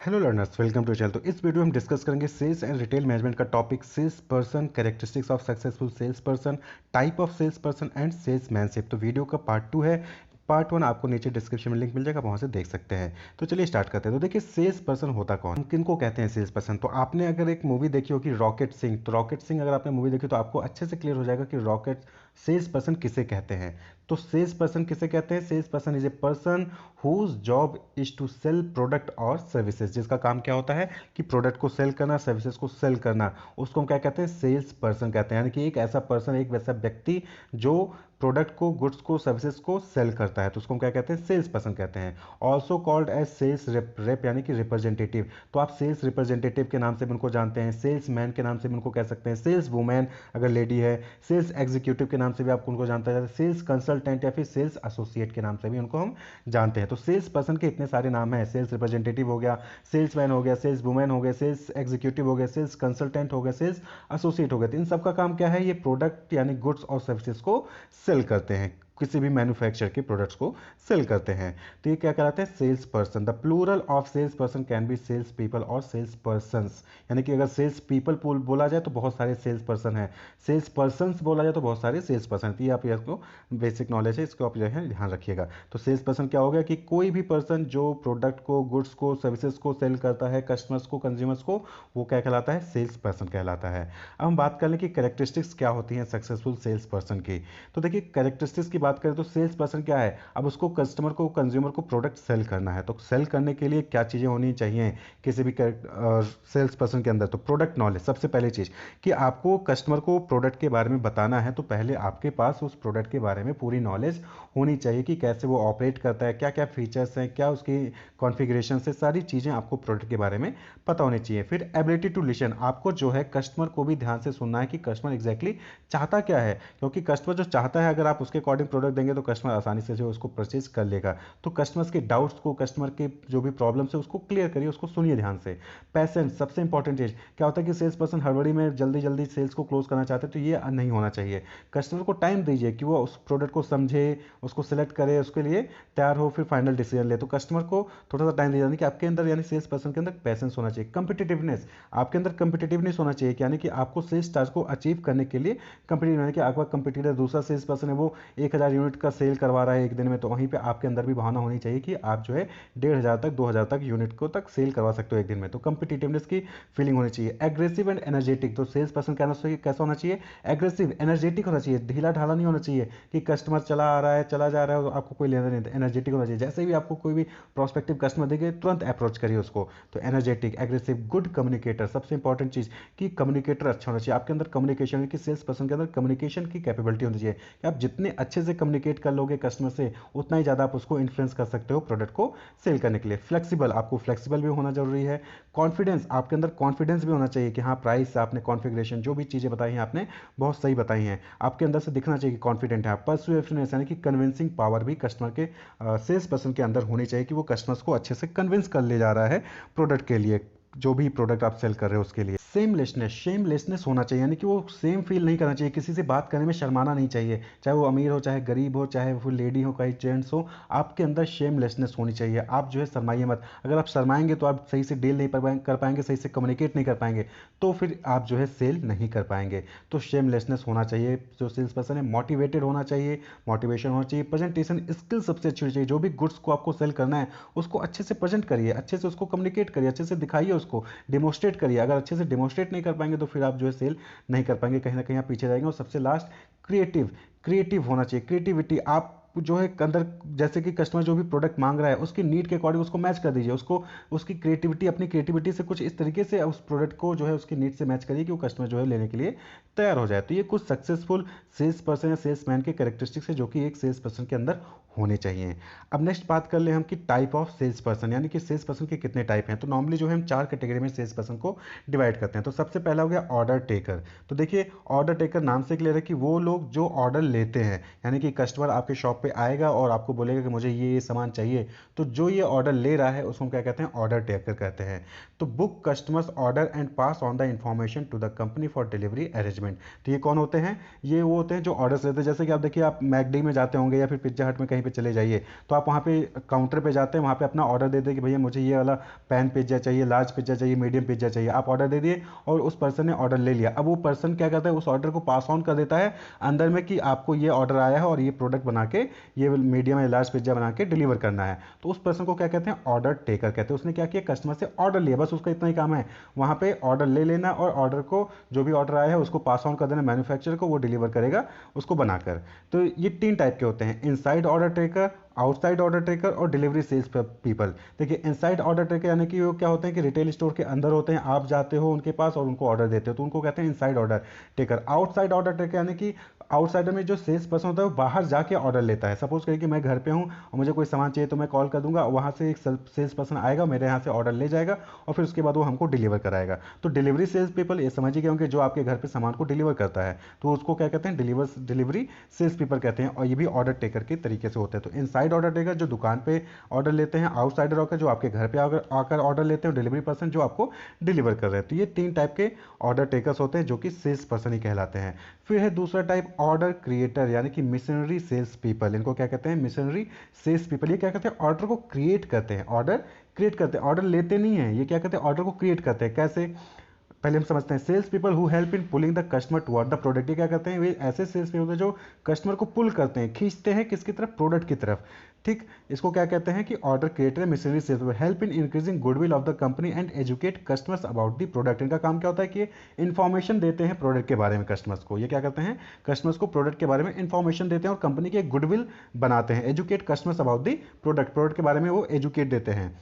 Hello learners, welcome to channel. तो इस video में हम डिस्कस करेंगे सेल्स एंड रिटेल मैनेजमेंट का topic, sales person, characteristics of successful sales person, type of sales person and sales manship. तो video का part 2 है। Part 1 आपको नीचे डिस्क्रिप्शन में लिंक मिल जाएगा, वहाँ से देख सकते हैं। तो चलिए स्टार्ट करते हैं। तो देखिए, सेल्स पर्सन होता कौन, हम किनको कहते हैं सेल्स पर्सन। तो आपने अगर एक मूवी देखी होगी रॉकेट सिंह, तो रॉकेट सिंह अगर आपने मूवी देखी तो आपको अच्छे से क्लियर हो जाएगा कि रॉकेट सेल्स पर्सन किसे कहते हैं। तो सेल्स पर्सन किसे कहते हैं? Sales person is a person whose job is to sell product और सर्विसेज। जिसका काम क्या होता है कि प्रोडक्ट को सेल करना, सर्विसेज को सेल करना, उसको हम क्या कहते हैं? सेल्स पर्सन कहते हैं। यानी कि एक ऐसा पर्सन, एक वैसा व्यक्ति जो प्रोडक्ट को, गुड्स को, सर्विसेज को सेल करता है, तो उसको हम क्या कहते हैं? सेल्स पर्सन कहते हैं। Also called as sales rep यानी कि रिप्रेजेंटेटिव। तो आप सेल्स रिप्रेजेंटेटिव के नाम से भी उनको जानते हैं, सेल्स मैन के नाम से भी उनको कह सकते हैं, सेल्स वुमेन अगर लेडी है, सेल्स एग्जीक्यूटिव के नाम से भी आपको उनको जानते हैं, सेल्स कंसल्टेंट या फिर सेल्स एसोसिएट के नाम से भी उनको हम जानते हैं। तो सेल्स पर्सन के इतने सारे नाम हैं। सेल्स रिप्रेजेंटेटिव हो गया, सेल्स मैन हो गया, सेल्स वुमेन हो गया, सेल्स एग्जीक्यूटिव हो गया, सेल्स कंसल्टेंट हो गया, सेल्स एसोसिएट हो गया। तो इन सब का काम क्या है? ये प्रोडक्ट यानी गुड्स और सर्विसेज को सेल करते हैं, किसी भी मैन्युफैक्चर के प्रोडक्ट्स को सेल करते हैं। तो ये क्या कहलाते हैं? Sales person. The plural of sales person can be sales people और सेल्स पर्सन्स। यानी कि अगर सेल्स पीपल बोला जाए तो बहुत सारे सेल्स पर्सन हैं, सेल्स पर्सन्स बोला जाए तो बहुत सारे सेल्स पर्सन। ये आप इसको बेसिक नॉलेज है, इसको आप जो है ध्यान रखिएगा। तो सेल्स पर्सन क्या हो गया कि कोई भी पर्सन जो प्रोडक्ट को, गुड्स को, सर्विसेज को सेल करता है कस्टमर्स को, कंज्यूमर्स को, वो क्या कहलाता है? सेल्स पर्सन कहलाता है। अब हम बात कर लें कि कैरेक्टरिस्टिक्स क्या होती हैं सक्सेसफुल सेल्स पर्सन की। तो देखिए, कैरेक्टरिस्टिक्स की बात करें तो सेल्स पर्सन क्या है? अब उसको कस्टमर को, कंज्यूमर को प्रोडक्ट सेल करना है, तो सेल करने के लिए क्या चीज़ें होनी चाहिए किसी भी सेल्स पर्सन के अंदर? तो प्रोडक्ट नॉलेज सबसे पहली चीज़, कि आपको कस्टमर को प्रोडक्ट के बारे में बताना है तो पहले आपके पास उस प्रोडक्ट के बारे में पूरी नॉलेज होनी चाहिए कि कैसे वो ऑपरेट करता है, क्या क्या फीचर्स हैं, क्या उसकी कॉन्फ़िगरेशन से, सारी चीज़ें आपको प्रोडक्ट के बारे में पता होनी चाहिए। फिर एबिलिटी टू लिसन, आपको जो है कस्टमर को भी ध्यान से सुनना है कि कस्टमर एग्जैक्टली चाहता क्या है, क्योंकि कस्टमर जो चाहता है अगर आप उसके अकॉर्डिंग प्रोडक्ट देंगे तो कस्टमर आसानी से जो उसको परचेज कर लेगा। तो कस्टमर्स के डाउट्स को, कस्टमर के जो भी प्रॉब्लम्स है उसको क्लियर करिए, उसको सुनिए ध्यान से। पैसेंस सबसे इंपॉर्टेंट चीज़। क्या होता है कि सेल्स पर्सन हड़बड़ी में जल्दी जल्दी सेल्स को क्लोज करना चाहते हैं, तो ये नहीं होना चाहिए। कस्टमर को टाइम दीजिए कि वो उस प्रोडक्ट को समझे, उसको सिलेक्ट करे, उसके लिए तैयार हो, फिर फाइनल डिसीजन ले। तो कस्टमर को थोड़ा सा टाइम दीजिए, कि आपके अंदर यानी सेल्स पर्सन के अंदर पैसेंस होना चाहिए। कंपिटिटिवनेस, आपके अंदर कंपिटिटिवनेस होना चाहिए, यानी कि आपको सेल्स टारगेट को अचीव करने के लिए कंपिटिटिव, यानी कि आपका कंपिटिटर दूसरा सेल्स पर्सन है वो 1000 यूनिट का सेल करवा रहा है एक दिन में, तो वहीं पे आपके अंदर भी भावना होनी चाहिए कि आप जो है 1500 तक, 2000 तक यूनिट को तक सेल करवा सकते हो एक दिन में। तो कंपिटिटिवनेस की फीलिंग होनी चाहिए। एग्रेसिव एंड एनर्जेटिक, तो सेल्स पर्सन कैसा होना चाहिए? एग्रेसिव, एनर्जेटिक होना चाहिए, ढीला ढाला नहीं होना चाहिए कि कस्टमर चला आ रहा है, चला जा रहा है और आपको कोई लेना नहीं। एनर्जेटिक होना चाहिए, जैसे भी आपको कोई भी प्रोस्पेक्टिव कस्टमर देखे तुरंत अप्रोच करिए उसको। तो एनर्जेटिक, एग्रेसिव, गुड कम्युनिकेटर, सबसे इंपॉर्टेंट चीज़ कि कम्युनिकेटर अच्छा होना चाहिए आपके अंदर। कम्युनिकेशन की, सेल्स पर्सन के अंदर कम्युनिकेशन की कैपेबिलिटी होनी चाहिए कि आप जितने अच्छे से कम्युनिकेट कर लोगे कस्टमर से, उतना ही ज़्यादा आप उसको इन्फ्लुएंस कर सकते हो प्रोडक्ट को सेल करने के लिए। फ्लेक्सिबल, आपको फ्लेक्सिबल भी होना जरूरी है। कॉन्फिडेंस, आपके अंदर कॉन्फिडेंस भी होना चाहिए कि हाँ, प्राइस, आपने कॉन्फ़िगरेशन, जो भी चीज़ें बताई हैं आपने बहुत सही बताई हैं, आपके अंदर से दिखना चाहिए कि कॉन्फिडेंट है आप। परसुएसिवनेस यानी कि कन्विंसिंग पावर भी कस्टमर के, सेल्स पर्सन के अंदर होनी चाहिए कि वो कस्टमर्स को अच्छे से कन्विंस कर ले जा रहा है प्रोडक्ट के लिए, जो भी प्रोडक्ट आप सेल कर रहे हो उसके लिए। सेमलेसनेस, शेमलेसनेस होना चाहिए, यानी कि वो सेम फील नहीं करना चाहिए, किसी से बात करने में शर्माना नहीं चाहिए, चाहे वो अमीर हो, चाहे गरीब हो, चाहे वो लेडी हो, चाहे जेंट्स हो। आपके अंदर शेमलेसनेस होनी चाहिए, आप जो है शर्माइए मत। अगर आप शर्माएंगे तो आप सही से डील नहीं कर पाएंगे, सही से कम्युनिकेट नहीं कर पाएंगे, तो फिर आप जो है सेल नहीं कर पाएंगे। तो शेमलेसनेस होना चाहिए जो सेल्स पर्सन है। मोटिवेटेड होना चाहिए, मोटिवेशन होना चाहिए। प्रेजेंटेशन स्किल सबसे अच्छी होनी चाहिए, जो भी गुड्स को आपको सेल करना है उसको अच्छे से प्रेजेंट करिए, अच्छे से उसको कम्युनिकेट करिए, अच्छे से दिखाइए, उसको डिमोस्ट्रेट करिए। अगर अच्छे से डिमोस्ट्रेट नहीं कर पाएंगे तो फिर आप जो है सेल नहीं कर पाएंगे, कहीं ना कहीं आप पीछे जाएंगे। और सबसे लास्ट, क्रिएटिव, क्रिएटिव होना चाहिए। क्रिएटिविटी, आप जो है अंदर, जैसे कि कस्टमर जो भी प्रोडक्ट मांग रहा है उसकी नीड के अकॉर्डिंग उसको मैच कर दीजिए, उसको उसकी क्रिएटिविटी, अपनी क्रिएटिविटी से कुछ इस तरीके से उस प्रोडक्ट को जो है उसकी नीड से मैच करिए कि वो कस्टमर जो है लेने के लिए तैयार हो जाए। तो ये कुछ सक्सेसफुल सेल्स पर्सन या सेल्स मैन के कैरेक्टरिस्टिक्स है जो कि एक सेल्स पर्सन के अंदर होने चाहिए। अब नेक्स्ट बात कर ले हम कि टाइप ऑफ सेल्स पर्सन, यानी कि सेल्स पर्सन के कितने टाइप हैं। तो नॉर्मली जो है हम 4 कैटेगरी में सेल्स पर्सन को डिवाइड करते हैं। तो सबसे पहला हो गया ऑर्डर टेकर। तो देखिए, ऑर्डर टेकर नाम से क्लियर है कि वो लोग जो ऑर्डर लेते हैं, यानी कि कस्टमर आपके शॉप शॉप पे आएगा और आपको बोलेगा कि मुझे ये सामान चाहिए, तो जो ये ऑर्डर ले रहा है उसको हम क्या कहते हैं, ऑर्डर टेकर कहते हैं। तो book customers order and pass on the information to the company for delivery arrangement. तो ये कौन होते हैं, ये वो होते हैं जो ऑर्डर्स लेते हैं। जैसे कि आप देखिए, आप मैकडी में जाते होंगे या फिर पिज्जा हट में कहीं पे चले जाइए, तो आप वहाँ पे काउंटर पे जाते हैं, वहाँ पे अपना ऑर्डर दे दें कि भैया मुझे ये वाला पैन पिज्जा चाहिए, लार्ज पिज्जा चाहिए, मीडियम पिज्जा चाहिए। आप ऑर्डर दे दिए और उस पर्सन ने ऑर्डर ले लिया। अब वो पर्सन क्या करता है, उस ऑर्डर को पास ऑन कर देता है अंदर में कि आपको ये ऑर्डर आया है और ये प्रोडक्ट बना के, ये मीडियम या लार्ज पिज्जा बना के डिलीवर करना है। तो उस पर्सन को क्या कहते हैं, ऑर्डर टेकर कहते हैं। उसने क्या किया, कस्टमर से ऑर्डर लिया, बस उसका इतना ही काम है, वहाँ पे ऑर्डर ले लेना और ऑर्डर को, जो भी ऑर्डर आया है उसको पास ऑन कर देना मैन्युफैक्चरर को, वो डिलीवर करेगा उसको बनाकर। तो ये 3 टाइप के होते हैं, inside order taker, outside order taker और डिलीवरी सेल्स पीपल। देखिए, इनसाइड ऑर्डर टेकर यानी कि वो क्या होते हैं कि रिटेल स्टोर के अंदर होते हैं, आप जाते हो उनके पास और उनको ऑर्डर देते हो, तो उनको कहते हैं inside order taker. Outside order taker यानी कि आउटसाइडर में जो सेल्स पर्सन होता है वो बाहर जाके ऑर्डर लेता है। सपोज करिए कि मैं घर पे हूँ और मुझे कोई सामान चाहिए, तो मैं कॉल कर दूंगा, वहाँ से एक सेल्स पर्सन आएगा, मेरे यहाँ से ऑर्डर ले जाएगा और फिर उसके बाद वो हमको डिलीवर कराएगा। तो डिलीवरी सेल्स पीपल ये समझिए होंगे, जो आपके घर पे सामान को डिलीवर करता है, तो उसको क्या कहते हैं, डिलीवरी सेल्स पीपल कहते हैं। और ये भी ऑर्डर टेकर के तरीके से होते हैं। तो इनसाइड ऑर्डर टेकर जो दुकान पे ऑर्डर लेते हैं, आउटसाइडर होकर जो आपके घर पे आकर ऑर्डर लेते हैं, डिलीवरी पर्सन जो आपको डिलीवर कर रहे हैं। तो ये 3 टाइप के ऑर्डर टेकर्स होते हैं जो कि सेल्स पर्सन ही कहलाते हैं। फिर है दूसरा टाइप ऑर्डर क्रिएटर यानी कि मिशनरी सेल्स पीपल। इनको क्या कहते हैं, मिशनरी सेल्स पीपल। ये क्या कहते हैं, ऑर्डर को क्रिएट करते हैं, ऑर्डर क्रिएट करते हैं, ऑर्डर लेते नहीं है। ये क्या कहते हैं, ऑर्डर को क्रिएट करते हैं। कैसे, पहले हम समझते हैं। Sales people who help in pulling the customer toward the product. ये क्या करते हैं, वे ऐसे सेल्स पीपल जो कस्टमर को पुल करते हैं, खींचते हैं किसकी तरफ, प्रोडक्ट की तरफ। ठीक, इसको क्या कहते हैं कि order creator missionary sales people help in increasing goodwill of the company and educate customers about the product. इनका काम क्या होता है कि इन्फॉर्मेशन देते हैं प्रोडक्ट के बारे में कस्टमर्स को। ये क्या करते हैं, कस्टमर्स को प्रोडक्ट के बारे में इन्फॉर्मेशन देते हैं और कंपनी के गुडविल बनाते हैं। Educate customers about the product के बारे में वो एजुकेट देते हैं।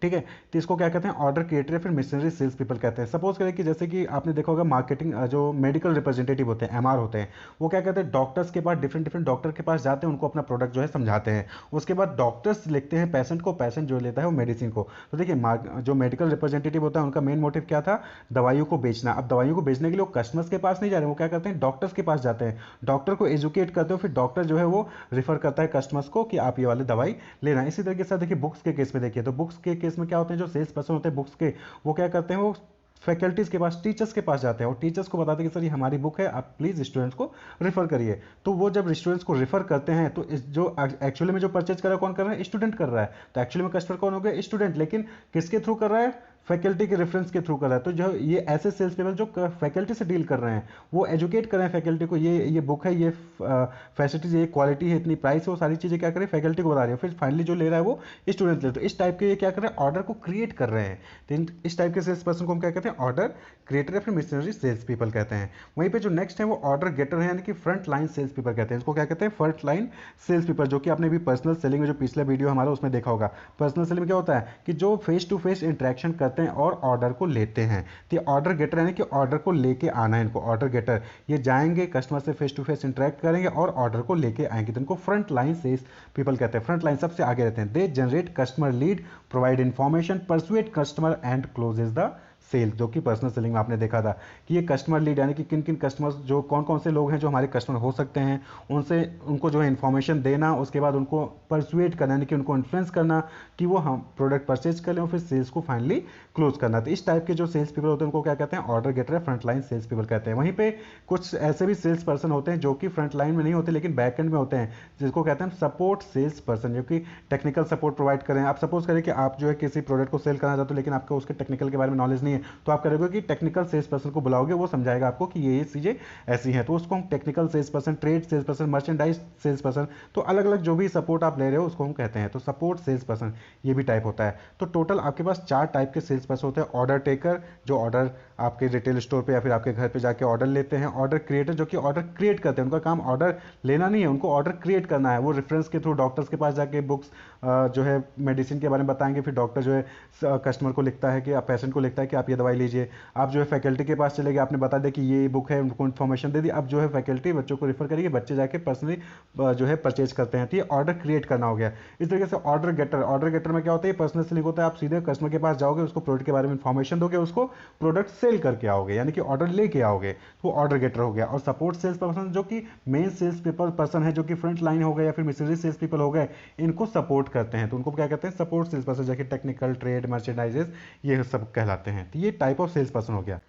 ठीक है, तो इसको क्या कहते हैं, ऑर्डर क्रिएटर या फिर मिशनरी सेल्स पीपल कहते हैं। सपोज करें कि जैसे कि आपने देखा होगा, मार्केटिंग जो मेडिकल रिप्रेजेंटेटिव होते हैं, एमआर होते हैं, वो क्या कहते हैं, डॉक्टर्स के पास, डिफरेंट डॉक्टर के पास जाते हैं, उनको अपना प्रोडक्ट जो है समझाते हैं। उसके बाद डॉक्टर्स लिखते हैं पेशेंट को, पेशेंट जो लेता है वो मेडिसिन को। तो देखिए, जो मेडिकल रिप्रेजेंटेटिव होता है उनका मेन मोटिव क्या था, दवाइयों को बेचना। अब दवाइयों को बेचने के लिए वो कस्टमर्स के पास नहीं जा रहे, वो क्या करते हैं, डॉक्टर्स के पास जाते हैं, डॉक्टर को एजुकेट करते हो, फिर डॉक्टर जो है वो रिफर करता है कस्टमर्स को कि आप ये वाली दवाई लेना। इसी तरीके से देखिए, बुक्स के केस में देखिए, तो बुक्स के केस में क्या होते हैं, जो सेल्स पर्सन होते हैं बुक्स के, वो क्या करते हैं, वो फैकल्टीज के पास, टीचर्स के पास जाते हैं और टीचर्स को बताते हैं कि सर ये हमारी बुक है, आप प्लीज स्टूडेंट्स को रेफर करिए। तो वो जब स्टूडेंट्स को रेफर करते हैं, तो इस जो एक्चुअली में जो परचेज कर रहा है कौन कर रहा है, स्टूडेंट कर रहा है। तो एक्चुअली में कस्टमर कौन हो गया, स्टूडेंट, लेकिन किसके थ्रू कर रहा है, फैकल्टी के रेफरेंस के थ्रू कर रहा है। तो जो ये ऐसे सेल्स पीपल जो फैकल्टी से डील कर रहे हैं, वो एजुकेट कर रहे हैं फैकल्टी को, ये बुक है, ये फैसिलिटीज, ये क्वालिटी है, इतनी प्राइस है, वो सारी चीज़ें क्या करें, फैकल्टी को बता रहे हैं। फिर फाइनली जो ले रहा है वो स्टूडेंट ले। तो इस टाइप के ये क्या कर रहे हैं, ऑर्डर को क्रिएट कर रहे हैं। तो इस टाइप के सेल्स पर्सन को हम क्या कहते हैं, ऑर्डर क्रिएटर या फिर मिशनरी सेल्स पीपल कहते हैं। वहीं पे जो नेक्स्ट है वो ऑर्डर गेटर है, यानी कि फ्रंट लाइन सेल्स पीपल कहते हैं। इसको क्या कहते हैं, फ्रंट लाइन सेल्स पीपल, जो कि आपने भी पर्सनल सेलिंग में जो पिछला वीडियो हमारा उसमें देखा होगा। पर्सनल सेलिंग में क्या होता है कि जो फेस टू फेस इंटरेक्शन करते हैं और ऑर्डर को लेते हैं। तो ऑर्डर गेटर यानी कि ऑर्डर को लेके आना है इनको, ऑर्डर गेटर। ये जाएंगे कस्टमर से फेस टू फेस इंटरेक्ट करेंगे और ऑर्डर को लेके आएंगे, तो इनको फ्रंट लाइन सेल्स पीपल कहते हैं। फ्रंट लाइन सबसे आगे रहते हैं। They generate customer lead, provide information, persuade customer and closes the sale, जो कि पर्सनल सेलिंग में आपने देखा था कि ये कस्टमर लीड यानी कि किन किन कस्टमर्स, जो कौन कौन से लोग हैं जो हमारे कस्टमर हो सकते हैं, उनसे उनको जो है इन्फॉर्मेशन देना, उसके बाद उनको परसुएट करना यानी कि उनको इन्फ्लुएंस करना कि वो हम प्रोडक्ट परचेज कर लें और फिर सेल्स को फाइनली क्लोज करना। तो इस टाइप के जो सेल्स पीपल होते हैं उनको क्या कहते हैं, order getter, front line sales people कहते हैं। वहीं पे कुछ ऐसे भी सेल्स पर्सन होते हैं जो कि फ्रंट लाइन में नहीं होते लेकिन बैक एंड में होते हैं, जिसको कहते हैं सपोर्ट सेल्स पर्सन, जो कि टेक्निकल सपोर्ट प्रोवाइड करें। आप सपोज करें कि आप जो है किसी प्रोडक्ट को सेल करना चाहते हो लेकिन आपको उसके टेक्निकल के बारे में नॉलेज नहीं है, तो आप करोगे कि टेक्निकल सेल्स पर्सन को बुलाओगे, वो समझाएगा आपको कि ये चीजें ऐसी हैं। तो उसको हम technical sales person, trade sales person, merchandise sales person, तो अलग अलग जो भी सपोर्ट आप ले रहे हो उसको हम कहते हैं। तो सपोर्ट सेल्स पर्सन ये भी टाइप होता है। तो टोटल आपके पास 4 टाइप के सेल्स पर्सन होते हैं। ऑर्डर टेकर, जो ऑर्डर आपके रिटेल स्टोर पे या फिर आपके घर पे जाके ऑर्डर लेते हैं। ऑर्डर क्रिएटर, जो कि ऑर्डर क्रिएट करते हैं, उनका काम ऑर्डर लेना नहीं है, उनको ऑर्डर क्रिएट करना है। वो रेफरेंस के थ्रू डॉक्टर्स के पास जाके बुक्स जो है मेडिसिन के बारे में बताएंगे, फिर डॉक्टर जो है कस्टमर को लिखता है कि आप, पेशेंट को लिखता है कि आप ये दवाई लीजिए। आप जो है फैकल्टी के पास चले गए, आपने बता दिया कि ये बुक है, उनको इन्फॉर्मेशन दे दी। अब जो है फैकल्टी बच्चों को रेफर करेगी, बच्चे जाके पर्सनली जो है परचेज करते हैं। तो ये ऑर्डर क्रिएट करना हो गया। इस तरीके से ऑर्डर गेटर, ऑर्डर गेटर में क्या होता है, पर्सनल सेलिंग होता है। आप सीधे कस्टमर के पास जाओगे, उसको प्रोडक्ट के बारे में इन्फॉर्मेशन दोगे, उसको प्रोडक्ट सेल करके आओगे, यानी कि ऑर्डर लेके आओगे, तो वो ऑर्डर गेटर हो गया। और सपोर्ट सेल्स पर्सन जो कि मेन सेल्स पर्सन है, जो कि फ्रंट लाइन हो गए या फिर मिशनरी सेल्स पीपल हो गए, इनको सपोर्ट करते हैं, तो उनको क्या कहते हैं, सपोर्ट सेल्स पर्सन, जैसे टेक्निकल, ट्रेड, मर्चेंडाइजेस, ये सब कहलाते हैं। तो ये टाइप ऑफ सेल्स पर्सन हो गया।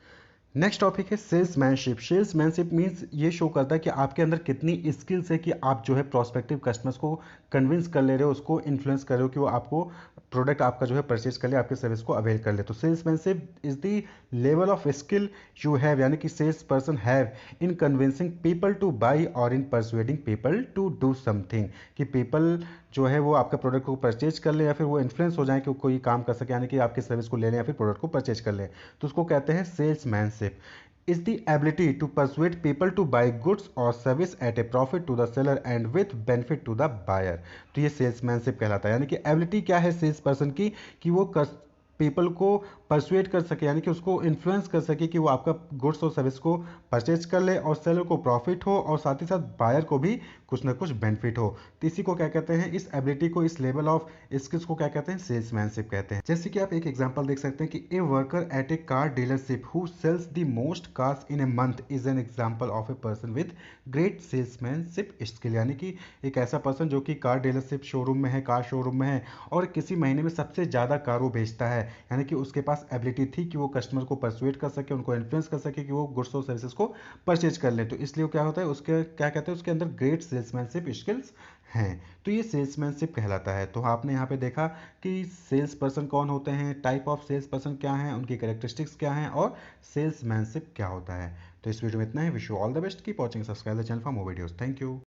नेक्स्ट टॉपिक है सेल्समैनशिप। सेल्समैनशिप मीन्स ये शो करता है कि आपके अंदर कितनी स्किल्स है कि आप जो है प्रोस्पेक्टिव कस्टमर्स को कन्विंस कर ले रहे हो, उसको इन्फ्लुएंस कर रहे हो कि वो आपको प्रोडक्ट आपका जो है परचेज कर ले, आपके सर्विस को अवेल कर ले। तो salesmanship is the level of skill you have, यानी कि sales person have in convincing people to buy और in persuading people to do something, कि पीपल जो है वो आपका प्रोडक्ट को परचेज कर ले या फिर वो इन्फ्लुएंस हो जाए कि कोई काम कर सके, यानी कि आपकी सर्विस को ले लें या फिर प्रोडक्ट को परचेज कर ले, तो उसको कहते हैं salesmanship. Is the ability to persuade people to buy goods or service at a profit to the seller and with benefit to the buyer। तो ये सेल्समैनशिप कहलाता है, यानी कि एबिलिटी क्या है सेल्स पर्सन की, कि वो पीपल को परसुएट कर सके, यानी कि उसको इन्फ्लुएंस कर सके कि वो आपका गुड्स और सर्विस को परचेज कर ले और सेलर को प्रॉफिट हो और साथ ही साथ बायर को भी कुछ ना कुछ बेनिफिट हो। तो इसी को क्या कहते हैं, इस एबिलिटी को, इस लेवल ऑफ स्किल्स को क्या कहते हैं, सेल्समैनशिप कहते हैं। जैसे कि आप एक एग्जांपल देख सकते हैं कि a worker at a car dealership who sells the most cars in a month is an example of a person with great salesmanship skill, यानी कि एक ऐसा पर्सन जो कि कार डीलरशिप शोरूम में है, कार शोरूम में है और किसी महीने में सबसे ज़्यादा कार वो बेचता है, यानी कि उसके पास एबिलिटी थी कि वो कस्टमर को परसुएट कर सके, उनको इन्फ्लुएंस कर सके कि वो गुड्स और सर्विसेज को परचेज कर ले। तो इसलिए वो क्या होता है, उसके क्या कहते हैं, उसके अंदर ग्रेट सेल्समैनशिप स्किल्स हैं। तो ये सेल्समैनशिप कहलाता है। तो आपने यहाँ पे देखा कि सेल्स पर्सन कौन होते हैं, टाइप ऑफ सेल्स पर्सन क्या हैं, उनकी कैरेक्टरिस्टिक्स क्या हैं और सेल्समैनशिप क्या होता है। तो इस वीडियो में इतना ही। Wish you all the best, keep watching, subscribe the channel for more videos. Thank you.